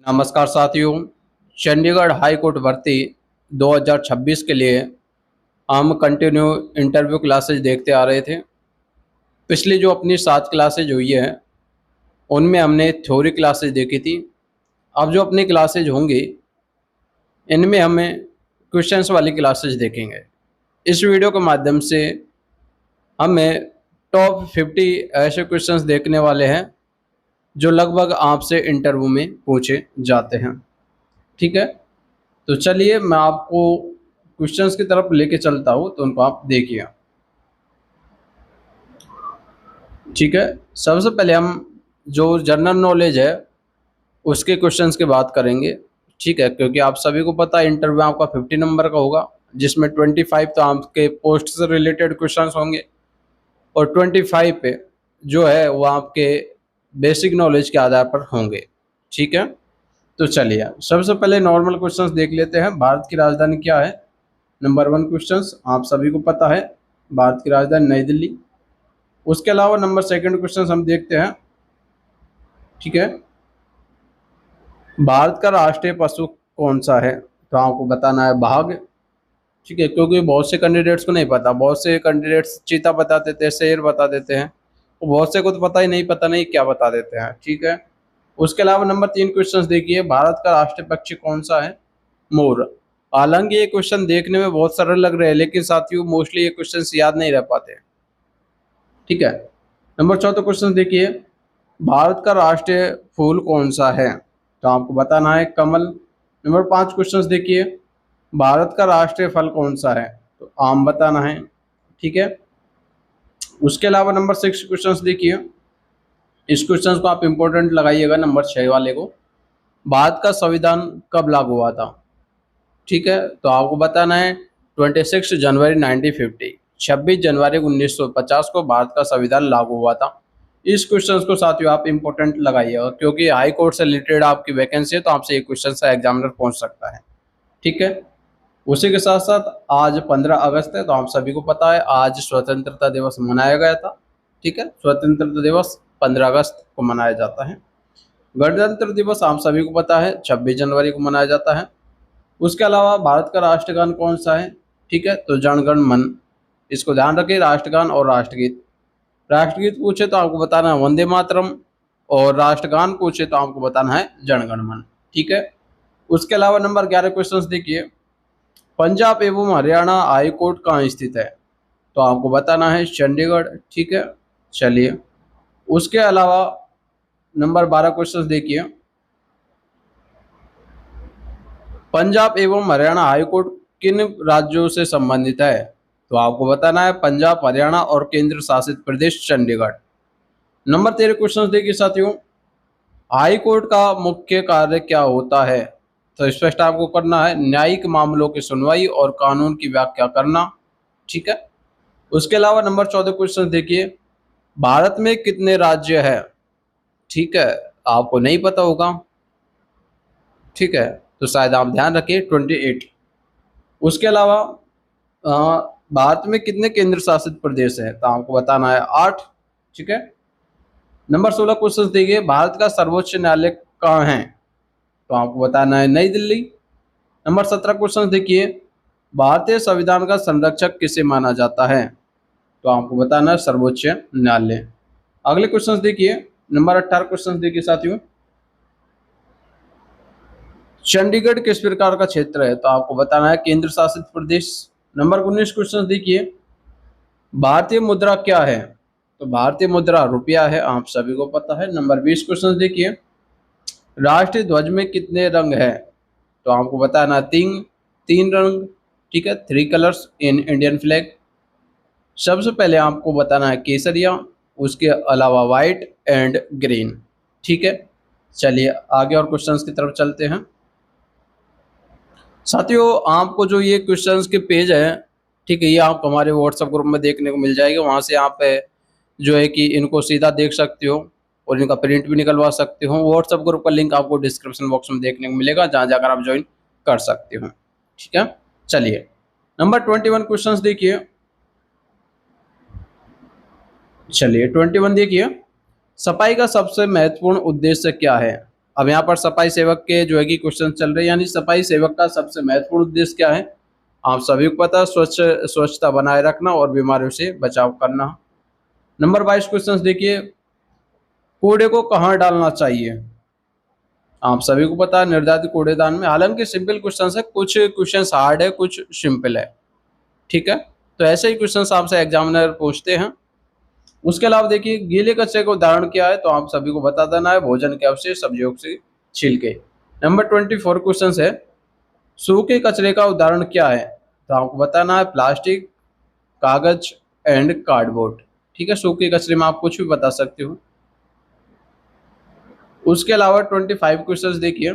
नमस्कार साथियों। Chandigarh high court भर्ती 2026 के लिए हम कंटिन्यू इंटरव्यू क्लासेज देखते आ रहे थे। पिछली जो अपनी 7 क्लासेज हुई है उनमें हमने थ्योरी क्लासेज देखी थी। अब जो अपनी क्लासेज होंगी इनमें हमें क्वेश्चंस वाली क्लासेज देखेंगे। इस वीडियो के माध्यम से हमें टॉप 50 ऐसे क्वेश्चंस देखने वाले हैं जो लगभग आपसे इंटरव्यू में पूछे जाते हैं। ठीक है, तो चलिए मैं आपको क्वेश्चंस की तरफ लेके चलता हूँ, तो उनको आप देखिए। ठीक है, सबसे पहले हम जो जनरल नॉलेज है उसके क्वेश्चंस की बात करेंगे। ठीक है, क्योंकि आप सभी को पता है इंटरव्यू आपका 50 नंबर का होगा, जिसमें 25 तो आपके पोस्ट से रिलेटेड क्वेश्चंस होंगे और 25 पे जो है वो आपके बेसिक नॉलेज के आधार पर होंगे। ठीक है, तो चलिए सबसे पहले नॉर्मल क्वेश्चंस देख लेते हैं। भारत की राजधानी क्या है? नंबर 1 क्वेश्चंस आप सभी को पता है, भारत की राजधानी नई दिल्ली। उसके अलावा नंबर 2 क्वेश्चंस हम देखते हैं। ठीक है, भारत का राष्ट्रीय पशु कौन सा है? तो आपको बताना है बाघ। ठीक है, क्योंकि बहुत से कैंडिडेट्स को नहीं पता, बहुत से कैंडिडेट्स चीता बता देते हैं, शेर बता देते हैं, तो बहुत से को तो पता ही नहीं, पता नहीं क्या बता देते हैं। ठीक है, उसके अलावा नंबर 3 क्वेश्चंस देखिए, भारत का राष्ट्रीय पक्षी कौन सा है? मोर। हालांकि ये क्वेश्चन देखने में बहुत सरल लग रहे हैं, लेकिन साथियों मोस्टली ये क्वेश्चंस याद नहीं रह पाते। ठीक है, नंबर 4 क्वेश्चन देखिए, भारत का राष्ट्रीय फूल कौन सा है? तो आपको बताना है कमल। नंबर 5 क्वेश्चन देखिए, भारत का राष्ट्रीय फल कौन सा है? तो आम बताना है। ठीक है, उसके अलावा नंबर 6 क्वेश्चन देखिए, इस क्वेश्चन को आप इंपॉर्टेंट लगाइएगा, नंबर 6 वाले को। भारत का संविधान कब लागू हुआ था? ठीक है, तो आपको बताना है 26 जनवरी 1950, 26 जनवरी 1950 को भारत का संविधान लागू हुआ था। इस क्वेश्चन को साथियों आप इंपॉर्टेंट लगाइएगा, क्योंकि हाई कोर्ट से रिलेटेड आपकी वैकेंसी है, तो आपसे ये क्वेश्चन से एग्जामिनर पूछ सकता है। ठीक है, उसी के साथ साथ आज 15 अगस्त है, तो आप सभी को पता है आज स्वतंत्रता दिवस मनाया गया था। ठीक है, स्वतंत्रता दिवस 15 अगस्त को मनाया जाता है। गणतंत्र दिवस आप सभी को पता है 26 जनवरी को मनाया जाता है। उसके अलावा भारत का राष्ट्रगान कौन सा है? ठीक है, तो जन गण मन। इसको ध्यान रखिए, राष्ट्रगान और राष्ट्रगीत। राष्ट्रगीत पूछे तो आपको बताना है वंदे मातरम, और राष्ट्रगान पूछे तो आपको बताना है जन गण मन। ठीक है, उसके अलावा नंबर 11 क्वेश्चन देखिए, पंजाब एवं हरियाणा हाई कोर्ट कहाँ स्थित है? तो आपको बताना है चंडीगढ़। ठीक है, चलिए उसके अलावा नंबर 12 क्वेश्चन देखिए, पंजाब एवं हरियाणा हाई कोर्ट किन राज्यों से संबंधित है? तो आपको बताना है पंजाब, हरियाणा और केंद्र शासित प्रदेश चंडीगढ़। नंबर 13 क्वेश्चन देखिए साथियों, हाई कोर्ट का मुख्य कार्य क्या होता है? तो स्पष्ट आपको करना है न्यायिक मामलों की सुनवाई और कानून की व्याख्या करना। ठीक है, उसके अलावा नंबर 14 क्वेश्चन देखिए, भारत में कितने राज्य है? ठीक है, आपको नहीं पता होगा। ठीक है, तो शायद आप ध्यान रखिए 28। उसके अलावा भारत में कितने केंद्र शासित प्रदेश है? तो आपको बताना है 8। ठीक है, नंबर 16 क्वेश्चन देखिए, भारत का सर्वोच्च न्यायालय कहाँ है? तो आपको बताना है नई दिल्ली। नंबर 17 क्वेश्चन देखिए, भारतीय संविधान का संरक्षक किसे माना जाता है? तो आपको बताना है सर्वोच्च न्यायालय। अगले क्वेश्चन देखिए, नंबर 18 क्वेश्चन देखिए साथियों, चंडीगढ़ किस प्रकार का क्षेत्र है? तो आपको बताना है केंद्र शासित प्रदेश। नंबर 19 क्वेश्चन देखिए, भारतीय मुद्रा क्या है? तो भारतीय मुद्रा रुपया है, आप सभी को पता है। नंबर 20 क्वेश्चन देखिए, राष्ट्रीय ध्वज में कितने रंग है? तो आपको बताना तीन रंग। ठीक है, 3 कलर्स इन इंडियन फ्लैग। सबसे पहले आपको बताना है केसरिया, उसके अलावा व्हाइट एंड ग्रीन। ठीक है, चलिए आगे और क्वेश्चंस की तरफ चलते हैं। साथियों आपको जो ये क्वेश्चंस के पेज है, ठीक है, ये आप हमारे व्हाट्सएप ग्रुप में देखने को मिल जाएगा। वहाँ से आप जो है कि इनको सीधा देख सकते हो और इनका प्रिंट भी निकलवा सकते हो। व्हाट्सएप ग्रुप का लिंक आपको डिस्क्रिप्शन बॉक्स में देखने को मिलेगा, जहाँ जाकर आप ज्वाइन कर सकते हो। ठीक है, चलिए नंबर 21 क्वेश्चन देखिए। चलिए 21 देखिए, सफाई का सबसे महत्वपूर्ण उद्देश्य क्या है? अब यहाँ पर सफाई सेवक के जो है कि क्वेश्चन चल रहे हैं, यानी सफाई सेवक का सबसे महत्वपूर्ण उद्देश्य क्या है? आप सभी को पता है, स्वच्छता बनाए रखना और बीमारियों से बचाव करना। नंबर 22 क्वेश्चन देखिए, कूड़े को कहाँ डालना चाहिए? आप सभी को पता है, निर्धारित कूड़ेदान में। हालांकि सिंपल क्वेश्चन है, कुछ क्वेश्चन हार्ड है, कुछ सिंपल है, ठीक है। तो ऐसे ही क्वेश्चन आपसे एग्जामिनर पूछते हैं। उसके अलावा देखिए, गीले कचरे का उदाहरण क्या है? तो आप सभी को बता देना है, भोजन के अवशेष, सब्जियों के छिलके। नंबर 24 क्वेश्चन है, सूखे कचरे का उदाहरण क्या है? तो आपको बताना है, प्लास्टिक, कागज एंड कार्डबोर्ड, ठीक है। सूखे कचरे में आप कुछ भी बता सकते हो। उसके अलावा 25 क्वेश्चन देखिए,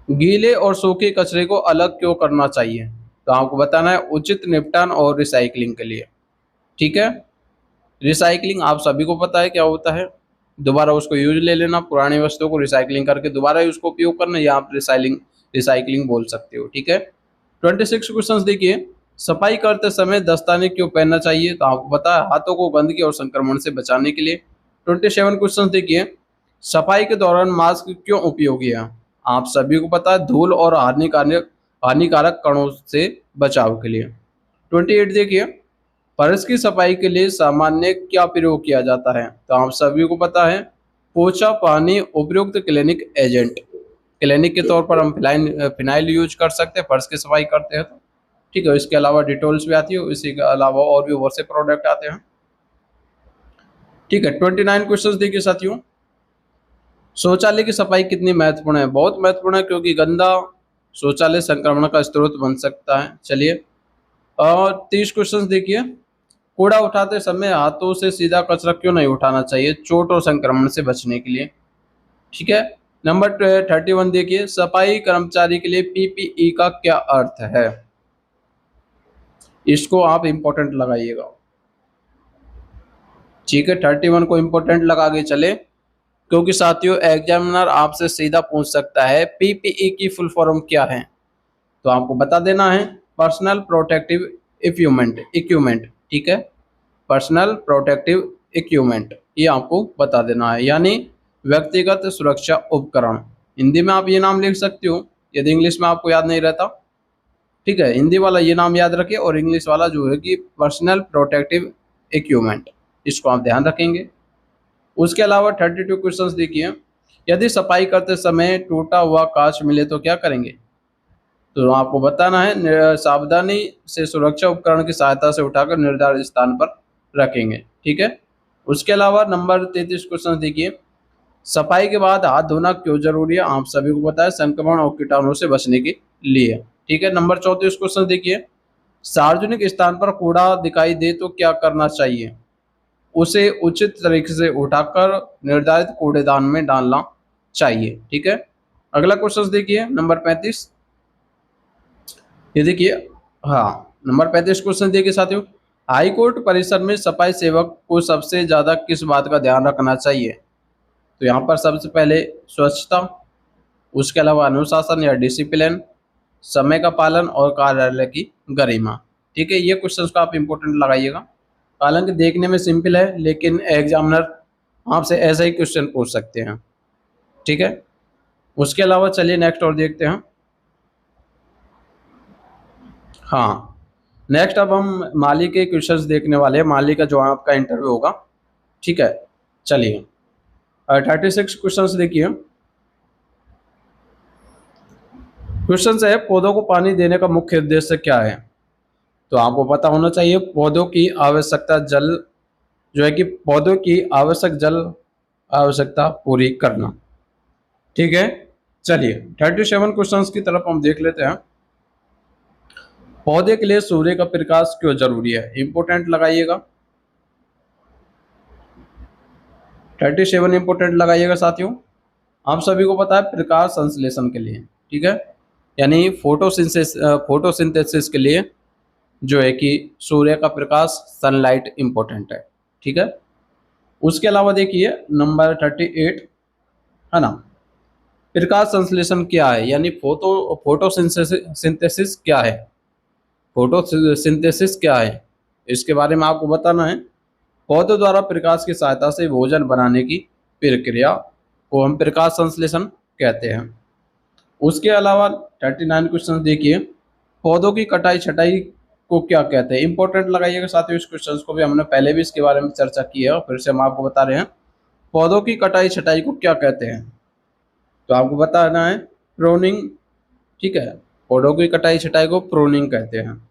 गीले और सूखे कचरे को अलग क्यों करना चाहिए? तो आपको बताना है, उचित निपटान और रिसाइकलिंग के लिए, ठीक है। रिसाइकलिंग आप सभी को पता है क्या होता है, दोबारा उसको यूज ले लेना, पुरानी वस्तुओं को रिसाइकलिंग करके दोबारा उसको उपयोग करना, या आप रिसाइकलिंग बोल सकते हो, ठीक है। 26 क्वेश्चन देखिए, सफाई करते समय दस्ताने क्यों पहनना चाहिए? तो आपको पता है, हाथों को गंदगी और संक्रमण से बचाने के लिए। 27 क्वेश्चन देखिए, सफाई के दौरान मास्क क्यों उपयोगी है? आप सभी को पता है, धूल और हानिकारक कणों से बचाव के लिए। 28 देखिए, फर्श की सफाई के लिए सामान्य क्या प्रयोग किया जाता है? तो आप सभी को पता है, पोछा, पानी, उपयुक्त क्लिनिक एजेंट। क्लिनिक के तौर पर हम फिनाइल यूज कर सकते हैं फर्श की सफाई करते हैं तो, ठीक है। इसके अलावा डिटोल्स भी आती है, इसी के अलावा और भी बहुत से प्रोडक्ट आते हैं, ठीक है। 29 क्वेश्चन देखिए साथियों, शौचालय की सफाई कितनी महत्वपूर्ण है? बहुत महत्वपूर्ण है, क्योंकि गंदा शौचालय संक्रमण का स्रोत बन सकता है। चलिए, और 30 क्वेश्चन देखिए, कूड़ा उठाते समय हाथों से सीधा कचरा क्यों नहीं उठाना चाहिए? चोट और संक्रमण से बचने के लिए, ठीक है। नंबर 31 देखिए, सफाई कर्मचारी के लिए पीपीई का क्या अर्थ है? इसको आप इंपॉर्टेंट लगाइएगा, ठीक है। 31 को इंपॉर्टेंट लगा के चले, क्योंकि साथियों एग्जामिनर आपसे सीधा पूछ सकता है, पीपीई की फुल फॉर्म क्या है? तो आपको बता देना है, पर्सनल प्रोटेक्टिव इक्विपमेंट, ठीक है। पर्सनल प्रोटेक्टिव इक्विपमेंट, ये आपको बता देना है, यानी व्यक्तिगत सुरक्षा उपकरण। हिंदी में आप ये नाम लिख सकते हो, यदि इंग्लिश में आपको याद नहीं रहता, ठीक है। हिंदी वाला ये नाम याद रखिए, और इंग्लिश वाला जो है कि पर्सनल प्रोटेक्टिव इक्विपमेंट, इसको आप ध्यान रखेंगे। उसके अलावा 32 क्वेश्चंस देखिए, यदि सफाई करते समय टूटा हुआ कांच मिले तो क्या करेंगे? तो आपको बताना है, सावधानी से सुरक्षा उपकरण की सहायता से उठाकर निर्धारित स्थान पर रखेंगे, ठीक है। उसके अलावा नंबर 33 क्वेश्चन देखिए, सफाई के बाद हाथ धोना क्यों जरूरी है? आप सभी को पता है, संक्रमण और कीटाणु से बचने के लिए, ठीक है। नंबर 34 क्वेश्चन देखिए, सार्वजनिक स्थान पर कूड़ा दिखाई दे तो क्या करना चाहिए? उसे उचित तरीके से उठाकर निर्धारित कूड़ेदान में डालना चाहिए, ठीक है। अगला क्वेश्चन देखिए, नंबर 35, ये देखिए, हाँ, नंबर 35 क्वेश्चन देखिए साथियों, हाई कोर्ट परिसर में सफाई सेवक को सबसे ज्यादा किस बात का ध्यान रखना चाहिए? तो यहाँ पर सबसे पहले स्वच्छता, उसके अलावा अनुशासन या डिसिप्लिन, समय का पालन और कार्यालय की गरिमा, ठीक है। ये क्वेश्चंस को आप इंपोर्टेंट लगाइएगा। हालांकि देखने में सिंपल है, लेकिन एग्जामिनर आपसे ऐसा ही क्वेश्चन पूछ सकते हैं, ठीक है। उसके अलावा चलिए नेक्स्ट और देखते हैं। हाँ, नेक्स्ट अब हम माली के क्वेश्चंस देखने वाले हैं, माली का जो आपका इंटरव्यू होगा, ठीक है। चलिए, 36 क्वेश्चंस देखिए। क्वेश्चन है, पौधों को पानी देने का मुख्य उद्देश्य क्या है? तो आपको पता होना चाहिए, पौधों की आवश्यकता जल, जो है कि पौधों की आवश्यक जल आवश्यकता पूरी करना, ठीक है। चलिए, 37 क्वेश्चंस की तरफ हम देख लेते हैं। पौधे के लिए सूर्य का प्रकाश क्यों जरूरी है? इंपोर्टेंट लगाइएगा, 37 इंपोर्टेंट लगाइएगा साथियों। आप सभी को पता है, प्रकाश संश्लेषण के लिए, ठीक है, यानी फोटोसिंथेसिस के लिए जो है कि सूर्य का प्रकाश, सनलाइट इंपॉर्टेंट है, ठीक है। उसके अलावा देखिए नंबर 38 है ना, प्रकाश संश्लेषण क्या है, यानी फोटोसिंथेसिस क्या है? फोटोसिंथेसिस क्या है, इसके बारे में आपको बताना है। पौधों द्वारा प्रकाश की सहायता से भोजन बनाने की प्रक्रिया को हम प्रकाश संश्लेषण कहते हैं। उसके अलावा 39 क्वेश्चन देखिए, पौधों की कटाई छटाई को क्या कहते हैं। इंपॉर्टेंट लगाइएगा साथियों, इस क्वेश्चन को भी हमने पहले भी इसके बारे में चर्चा की है और फिर से हम आपको बता रहे हैं। पौधों की कटाई छटाई को क्या कहते हैं, तो आपको बताना है प्रूनिंग। ठीक है, पौधों की कटाई छटाई को प्रूनिंग कहते हैं।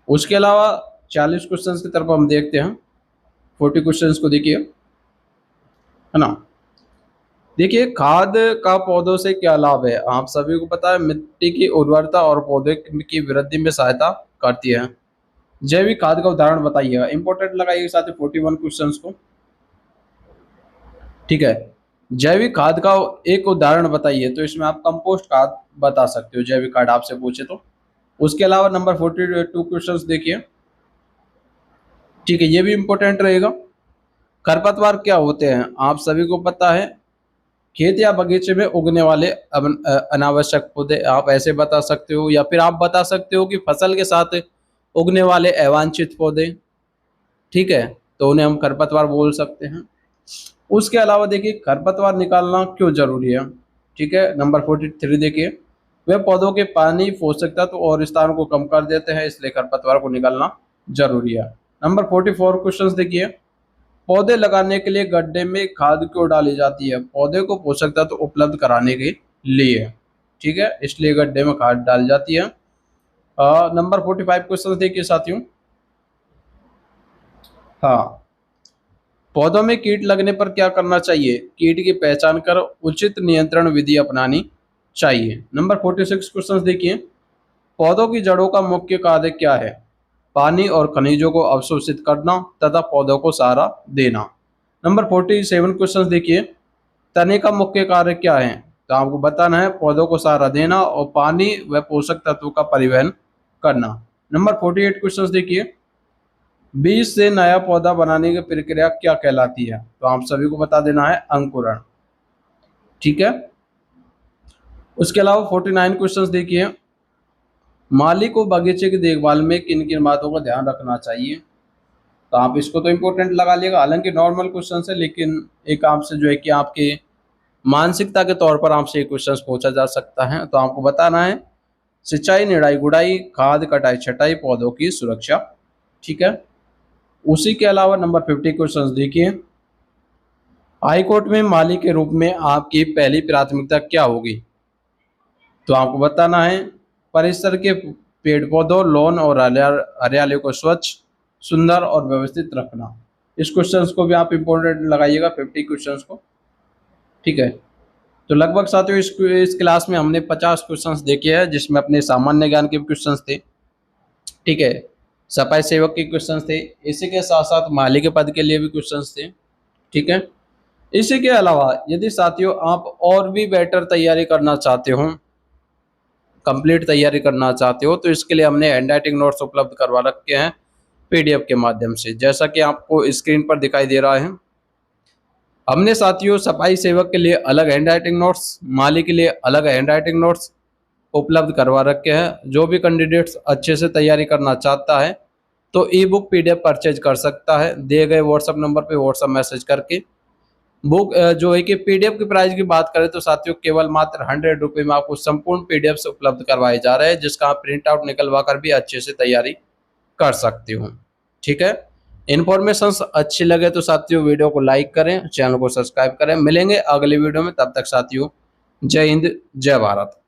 उसके अलावा 40 क्वेश्चन की तरफ हम देखते हैं। 40 क्वेश्चन को देखिए, है ना। देखिए, खाद का पौधों से क्या लाभ है। आप सभी को पता है मिट्टी की उर्वरता और पौधे की वृद्धि में सहायता करती है। जैविक खाद का उदाहरण बताइएगा। इंपॉर्टेंट लगाइएगा साथ ही 41 क्वेश्चंस को। ठीक है, जैविक खाद का एक उदाहरण बताइए, तो इसमें आप कंपोस्ट खाद बता सकते हो, जैविक खाद आपसे पूछे तो। उसके अलावा नंबर 42 क्वेश्चंस देखिए। ठीक है, ये भी इंपॉर्टेंट रहेगा। खरपतवार क्या होते हैं, आप सभी को पता है खेत या बगीचे में उगने वाले अनावश्यक पौधे, आप ऐसे बता सकते हो, या फिर आप बता सकते हो कि फसल के साथ उगने वाले अवांछित पौधे। ठीक है, तो उन्हें हम खरपतवार बोल सकते हैं। उसके अलावा देखिए, खरपतवार निकालना क्यों जरूरी है। ठीक है, नंबर 43 देखिए, वे पौधों के पानी, पोषक तत्व और स्थान को कम कर देते हैं, इसलिए खरपतवार को निकालना जरूरी है। नंबर 44 क्वेश्चन देखिए, पौधे लगाने के लिए गड्ढे में खाद क्यों डाली जाती है। पौधे को पोषक तत्व उपलब्ध कराने के लिए। ठीक है, इसलिए गड्ढे में खाद डाली जाती है। नंबर 45 क्वेश्चन देखिए साथियों। हाँ, पौधों में कीट लगने पर क्या करना चाहिए। कीट की पहचान कर उचित नियंत्रण विधि अपनानी चाहिए। नंबर 46 क्वेश्चन देखिए, पौधों की जड़ों का मुख्य कार्य क्या है। पानी और खनिजों को अवशोषित करना तथा पौधों को सहारा देना। नंबर 47 क्वेश्चन देखिए, तने का मुख्य कार्य क्या है, तो आपको बताना है पौधों को सहारा देना और पानी व पोषक तत्वों का परिवहन करना। नंबर 48 क्वेश्चन देखिए, बीज से नया पौधा बनाने की प्रक्रिया क्या कहलाती है, तो आप सभी को बता देना है अंकुरण। ठीक है, उसके अलावा 49 क्वेश्चन देखिए, माली को बगीचे की देखभाल में किन किन बातों का ध्यान रखना चाहिए, तो आप इसको तो इम्पोर्टेंट लगा लिएगा। हालांकि नॉर्मल क्वेश्चन है, लेकिन एक आपसे जो है कि आपके मानसिकता के तौर पर आपसे ये क्वेश्चन पूछा जा सकता है। तो आपको बताना है सिंचाई, निराई गुड़ाई, खाद, कटाई छटाई, पौधों की सुरक्षा। ठीक है, उसी के अलावा नंबर 50 क्वेश्चन देखिए, हाईकोर्ट में माली के रूप में आपकी पहली प्राथमिकता क्या होगी, तो आपको बताना है परिसर के पेड़ पौधों, लॉन और हरियाली को स्वच्छ, सुंदर और व्यवस्थित रखना। इस क्वेश्चंस को भी आप इंपॉर्टेंट लगाइएगा, 50 क्वेश्चंस को। ठीक है, तो लगभग साथियों इस क्लास में हमने 50 क्वेश्चंस देखे हैं, जिसमें अपने सामान्य ज्ञान के क्वेश्चंस थे। ठीक है, सफाई सेवक के क्वेश्चंस थे, इसी के साथ साथ माली के पद के लिए भी क्वेश्चंस थे। ठीक है, इसी के अलावा यदि साथियों आप और भी बेटर तैयारी करना चाहते हो, कंप्लीट तैयारी करना चाहते हो, तो इसके लिए हमने हैंडराइटिंग नोट्स उपलब्ध करवा रखे हैं पीडीएफ के माध्यम से, जैसा कि आपको स्क्रीन पर दिखाई दे रहा है। हमने साथियों सफाई सेवक के लिए अलग हैंडराइटिंग नोट्स, माली के लिए अलग हैंडराइटिंग नोट्स उपलब्ध करवा रखे हैं। जो भी कैंडिडेट्स अच्छे से तैयारी करना चाहता है तो ई बुक पीडीएफ परचेज कर सकता है, दिए गए व्हाट्सएप नंबर पर व्हाट्सएप मैसेज करके। बुक जो है कि पीडीएफ की प्राइस की बात करें तो साथियों केवल मात्र 100 रुपये में आपको संपूर्ण पीडीएफ उपलब्ध करवाए जा रहे हैं, जिसका आप प्रिंट आउट निकलवा कर भी अच्छे से तैयारी कर सकते हो। ठीक है, इन्फॉर्मेशन अच्छी लगे तो साथियों वीडियो को लाइक करें, चैनल को सब्सक्राइब करें। मिलेंगे अगली वीडियो में, तब तक साथियों जय हिंद, जय भारत।